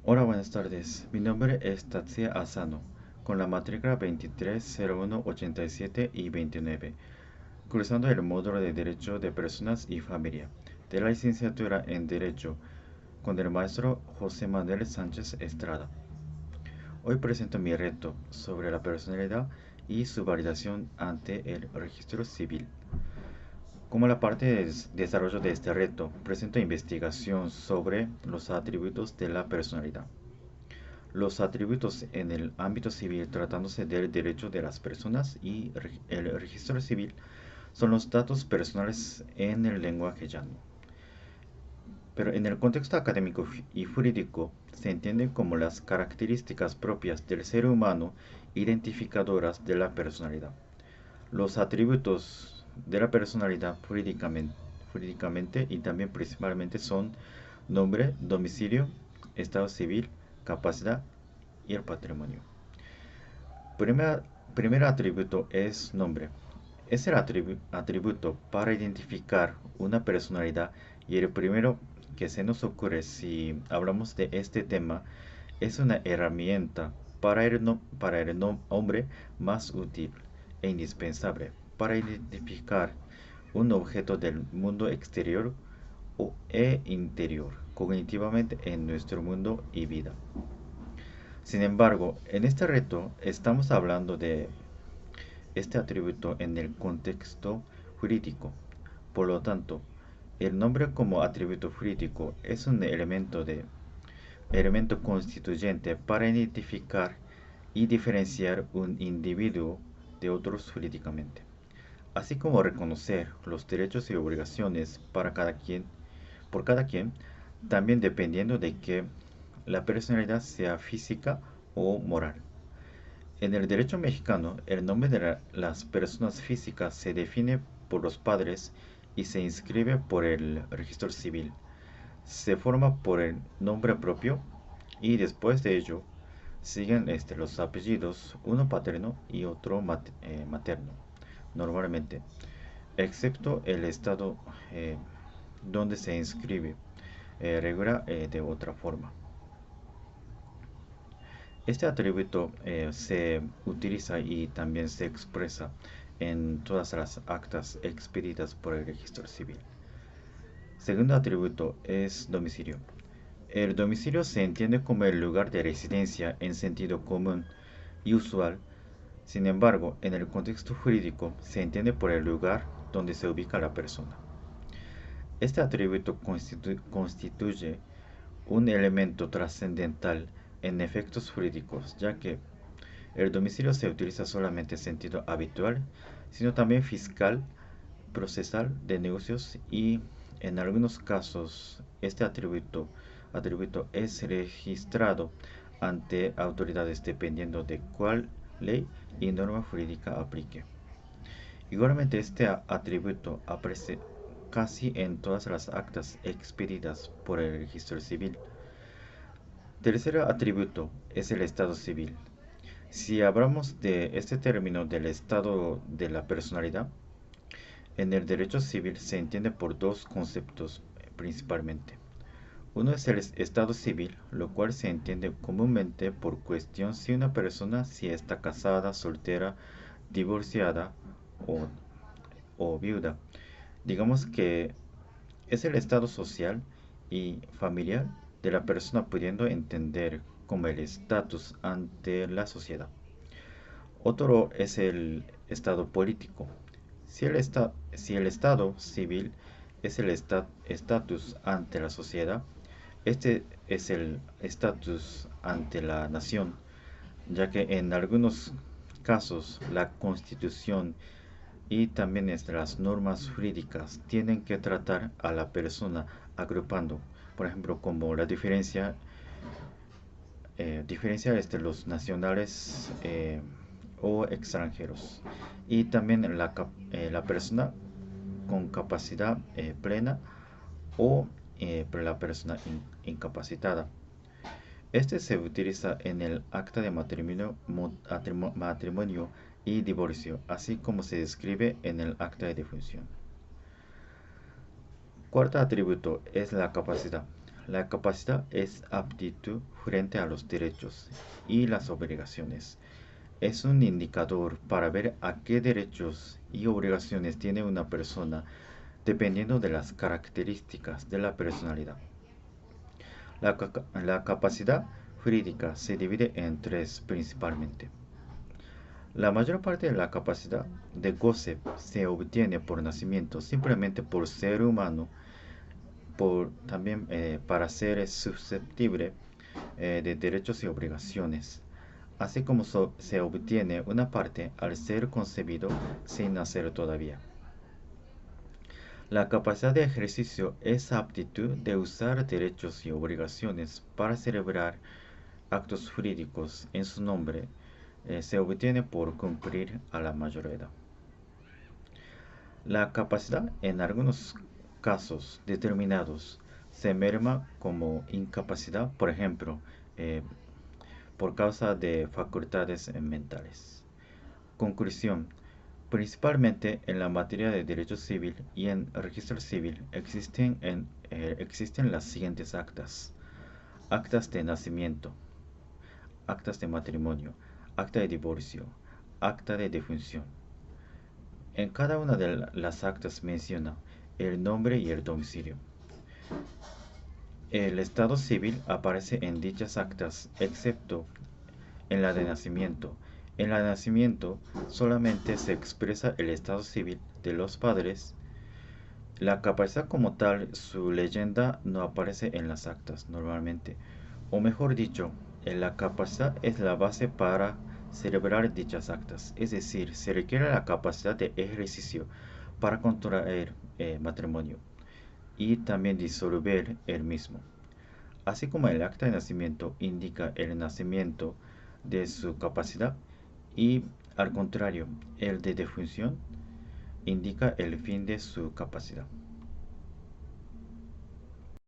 Hola, buenas tardes. Mi nombre es Tatsuya Asano, con la matrícula 230187 y 29, cursando el módulo de Derecho de Personas y Familia, de la licenciatura en Derecho, con el maestro José Manuel Sánchez Estrada. Hoy presento mi reto sobre la personalidad y su validación ante el registro civil. Como la parte de desarrollo de este reto, presento investigación sobre los atributos de la personalidad. Los atributos en el ámbito civil tratándose del derecho de las personas y el registro civil son los datos personales en el lenguaje llano. Pero en el contexto académico y jurídico se entienden como las características propias del ser humano identificadoras de la personalidad. Los atributos de la personalidad jurídicamente y también principalmente son nombre, domicilio, estado civil, capacidad y el patrimonio. Primer, primer atributo es nombre. Es el atributo para identificar una personalidad y el primero que se nos ocurre si hablamos de este tema es una herramienta para el hombre más útil e indispensable para identificar un objeto del mundo exterior e interior cognitivamente en nuestro mundo y vida. Sin embargo, en este reto estamos hablando de este atributo en el contexto jurídico. Por lo tanto, el nombre como atributo jurídico es un elemento constituyente para identificar y diferenciar un individuo de otros jurídicamente, así como reconocer los derechos y obligaciones por cada quien, también dependiendo de que la personalidad sea física o moral. En el derecho mexicano, el nombre de las personas físicas se define por los padres y se inscribe por el registro civil. Se forma por el nombre propio y después de ello siguen los apellidos, uno paterno y otro materno, normalmente, excepto el estado donde se inscribe, regula de otra forma. Este atributo se utiliza y también se expresa en todas las actas expedidas por el registro civil. Segundo atributo es domicilio. El domicilio se entiende como el lugar de residencia en sentido común y usual. Sin embargo, en el contexto jurídico se entiende por el lugar donde se ubica la persona. Este atributo constituye un elemento trascendental en efectos jurídicos, ya que el domicilio se utiliza solamente en sentido habitual, sino también fiscal, procesal, de negocios y en algunos casos este atributo es registrado ante autoridades dependiendo de cuál ley y norma jurídica aplique. Igualmente este atributo aparece casi en todas las actas expedidas por el registro civil. Tercer atributo es el estado civil. Si hablamos de este término del estado de la personalidad, en el derecho civil se entiende por dos conceptos principalmente. Uno es el estado civil, lo cual se entiende comúnmente por cuestión si una persona si está casada, soltera, divorciada o, o viuda. Digamos que es el estado social y familiar de la persona pudiendo entender como el estatus ante la sociedad. Otro es el estado político. Si el estado civil es el estatus ante la sociedad, este es el estatus ante la nación, ya que en algunos casos la constitución y también las normas jurídicas tienen que tratar a la persona agrupando, por ejemplo, como la diferencia entre los nacionales o extranjeros y también la persona con capacidad plena o la persona incapacitada. Este se utiliza en el acta de matrimonio y divorcio, así como se describe en el acta de defunción. Cuarto atributo es la capacidad. La capacidad es aptitud frente a los derechos y las obligaciones. Es un indicador para ver a qué derechos y obligaciones tiene una persona dependiendo de las características de la personalidad. La capacidad jurídica se divide en tres principalmente. La mayor parte de la capacidad de goce se obtiene por nacimiento, simplemente por ser humano, también para ser susceptible de derechos y obligaciones, así como se obtiene una parte al ser concebido sin nacer todavía. La capacidad de ejercicio es aptitud de usar derechos y obligaciones para celebrar actos jurídicos en su nombre, se obtiene por cumplir a la mayor edad. La capacidad en algunos casos determinados se merma como incapacidad, por ejemplo, eh, por causa de facultades mentales. Conclusión. Principalmente en la materia de derecho civil y en registro civil existen las siguientes actas. Actas de nacimiento, actas de matrimonio, acta de divorcio, acta de defunción. En cada una de las actas menciona el nombre y el domicilio. El estado civil aparece en dichas actas, excepto en la de nacimiento. En la de nacimiento solamente se expresa el estado civil de los padres. La capacidad como tal, su leyenda no aparece en las actas normalmente. O mejor dicho, la capacidad es la base para celebrar dichas actas. Es decir, se requiere la capacidad de ejercicio para contraer matrimonio y también disolver el mismo. Así como el acta de nacimiento indica el nacimiento de su capacidad y al contrario, el de defunción indica el fin de su capacidad.